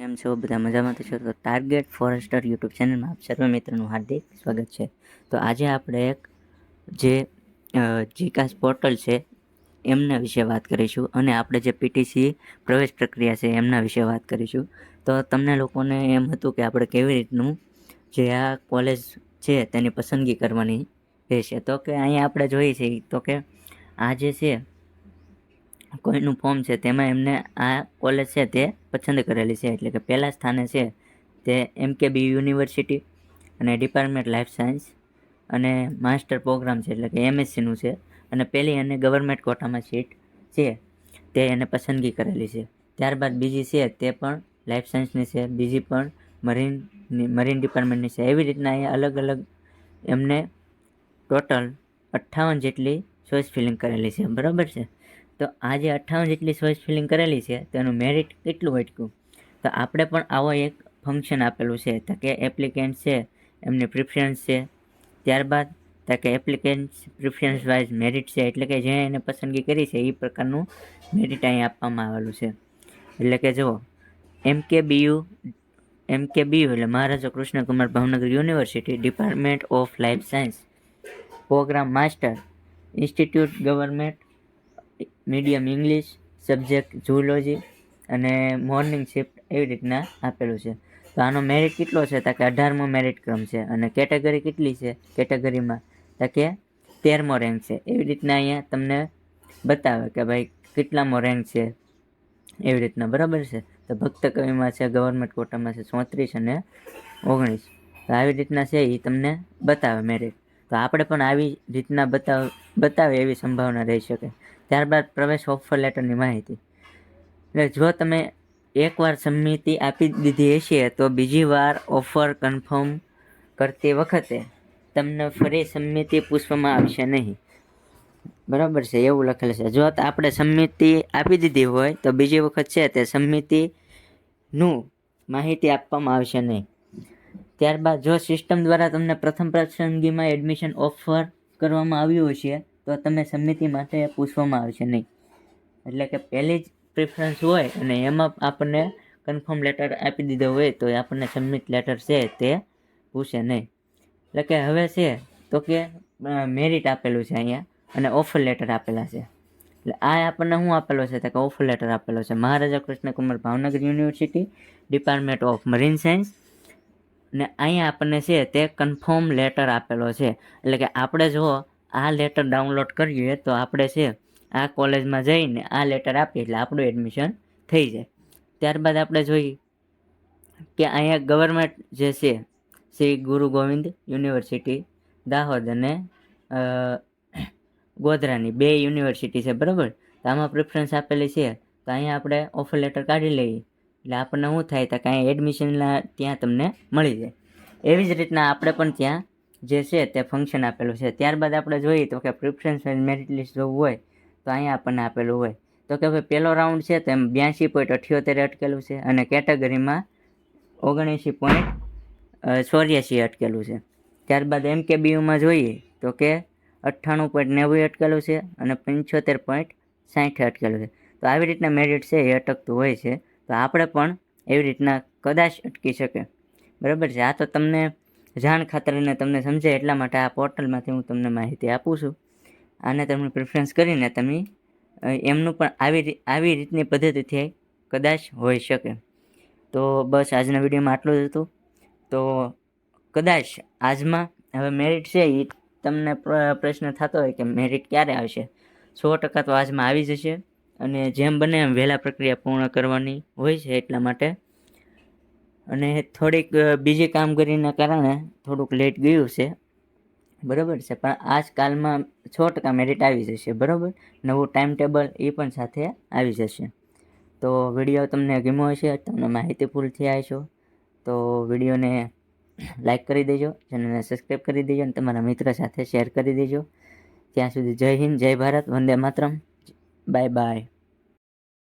કેમ છો બધા મજામાંથી છો? તો ટાર્ગેટ ફોરેસ્ટર યુટ્યુબ ચેનલમાં આપ સર્વ મિત્રોનું હાર્દિક સ્વાગત છે. તો આજે આપણે એક જે જીકાસ પોર્ટલ છે એમના વિશે વાત કરીશું અને આપણે જે પીટીસી પ્રવેશ પ્રક્રિયા છે એમના વિશે વાત કરીશું. તો તમને લોકોને એમ હતું કે આપણે કેવી રીતનું જે આ કોલેજ છે તેની પસંદગી કરવાની રહેશે. તો કે અહીંયા આપણે જોઈએ છીએ તો કે આ જે છે કોઈનું ફોર્મ છે તેમાં એમને આ કોલેજ છે તે પસંદ કરેલી છે. એટલે કે પહેલા સ્થાને છે તે MKBU યુનિવર્સિટી અને ડિપાર્ટમેન્ટ લાઈફ સાયન્સ અને માસ્ટર પ્રોગ્રામ છે એટલે કે MSCનું છે અને પહેલી અને ગવર્મેન્ટ કોટામાં સીટ છે તે એને પસંદગી કરેલી છે. ત્યારબાદ બીજી છે તે પણ લાઈફ સાયન્સની છે, બીજી પણ મરીન ડિપાર્ટમેન્ટની છે. એવી રીતના અહીંયા અલગ અલગ એમને ટોટલ 58 જેટલી ચોઈસ ફિલિંગ કરેલી છે. બરાબર છે. તો આ જે 58 જેટલી ચોઈસ ફિલિંગ કરેલી છે તેનું મેરિટ કેટલું અટક્યું? તો આપણે પણ આવો એક ફંક્શન આપેલું છે તો કે એપ્લિકેન્ટ છે એમની પ્રિફરન્સ છે. ત્યારબાદ તો કે એપ્લિકેન્ટ પ્રિફરન્સ વાઇઝ મેરિટ છે એટલે કે જે એને પસંદગી કરી છે એ પ્રકારનું મેરિટ અહીં આપવામાં આવેલું છે. એટલે કે જુઓ MKBU એટલે Maharaja Krishnakumar Bhavnagar university, department of life science, program master, institute government, medium English, subject zoology અને મોર્નિંગ શિફ્ટ એવી રીતના આપેલું છે. તો આનો મેરિટ કેટલો છે? તો કે 18મો મેરિટ ક્રમ છે અને કેટેગરી કેટલી છે? કેટેગરીમાં તો કે 13મો રેન્ક છે. એવી રીતના અહીંયા તમને બતાવે કે ભાઈ કેટલામો રેન્ક છે એવી રીતના. બરાબર છે. તો ભક્ત કવિમાં છે, ગવર્મેન્ટ કોટામાં છે 34 અને 19. તો આવી રીતના છે એ તમને બતાવે મેરિટ. તો આપણે પણ આવી રીતના બતાવે એવી સંભાવના રહી શકે. ત્યારબાદ પ્રવેશ ઓફર લેટરની માહિતી. એટલે જો તમે એકવાર સંમતિ આપી દીધી હશે તો બીજી વાર ઓફર કન્ફર્મ કરતી વખતે તમને ફરી સંમતિ પૂછવામાં આવશે નહીં. બરાબર છે, એવું લખેલું છે. જો આપણે સંમતિ આપી દીધી હોય તો બીજી વખત છે તે સંમતિનું માહિતી આપવામાં આવશે નહીં. ત્યારબાદ જો સિસ્ટમ દ્વારા તમને પ્રથમ પસંદગીમાં એડમિશન ઓફર કરવામાં આવ્યું હશે તો તમે સંમતિ માટે પૂછવામાં આવશે નહીં. એટલે કે પહેલી જ પ્રિફરન્સ હોય અને એમાં આપણને કન્ફર્મ લેટર આપી દીધો હોય તો આપણને સબમિટ લેટર છે તે પૂછે નહીં. એટલે કે હવે છે તો કે મેરિટ આપેલું છે અહીંયા અને ઓફર લેટર આપેલા છે. એટલે આ આપણને શું આપેલો છે? તો કે ઓફર લેટર આપેલો છે Maharaja Krishnakumar Bhavnagar university, department of marine science અને અહીંયા આપણને છે તે કન્ફર્મ લેટર આપેલો છે. એટલે કે આપણે જો આ લેટર ડાઉનલોડ કરીએ તો આપણે છે આ કોલેજમાં જઈને આ લેટર આપીએ એટલે આપણું એડમિશન થઈ જાય. ત્યારબાદ આપણે જોઈએ કે અહીંયા ગવર્મેન્ટ જે છે શ્રી ગુરુ ગોવિંદ યુનિવર્સિટી દાહોદ અને ગોધરાની 2 યુનિવર્સિટી છે. બરાબર. તો આમાં પ્રિફરન્સ આપેલી છે તો અહીંયા આપણે ઓફર લેટર કાઢી લઈએ એટલે આપણને શું થાય તો કાંઈ એડમિશનના ત્યાં તમને મળી જાય. એવી જ રીતના આપણે પણ ત્યાં જે છે તે ફંક્શન આપેલું છે. ત્યારબાદ આપણે જોઈએ તો કે પ્રિફરન્સ મેરિટ લિસ્ટ જોવું હોય તો અહીંયા આપણને આપેલું હોય તો કે ભાઈ પહેલો રાઉન્ડ છે તેમ 82.78 અટકેલું છે અને કેટેગરીમાં 79.84 અટકેલું છે. ત્યારબાદ MKBUમાં જોઈએ તો કે 98.90 અટકેલું છે અને 75.60 અટકેલું છે. તો આવી રીતના મેરિટ છે એ અટકતું હોય છે. તો આપણે પણ એવી રીતના કદાચ અટકી શકે. બરાબર છે. આ તો તમને જાણ ખાતરને તમને સમજાય એટલા માટે આ પોર્ટલમાંથી હું તમને માહિતી આપું છું. આને તમે પ્રિફરન્સ કરીને તમે એમનું પણ આવી રીતની પદ્ધતિથી કદાચ હોઈ શકે. તો બસ આજના વિડીયોમાં આટલું જ હતું. તો કદાચ આજમાં હવે મેરિટ છે એ તમને પ્રશ્ન થતો હોય કે મેરિટ ક્યારે આવશે? 100% તો આજમાં આવી જશે અને જેમ બને એમ વહેલા પ્રક્રિયા પૂર્ણ કરવાની હોય છે એટલા માટે. અને થોડીક બીજી કામગીરીના કારણે થોડુંક લેટ ગયું છે. બરાબર છે. પણ આજકાલમાં 100% મેરિટ આવી જશે. બરાબર. નવું ટાઈમ ટેબલ એ પણ સાથે આવી જશે. તો વિડીયો તમને ગમ્યો હશે, તમને માહિતીપૂર્ણ થયા હશો તો વિડીયોને લાઈક કરી દેજો, ચેનલને સબસ્ક્રાઈબ કરી દેજો અને તમારા મિત્ર સાથે શેર કરી દેજો. ત્યાં સુધી જય હિન્દ, જય ભારત, વંદે માતરમ, બાય બાય.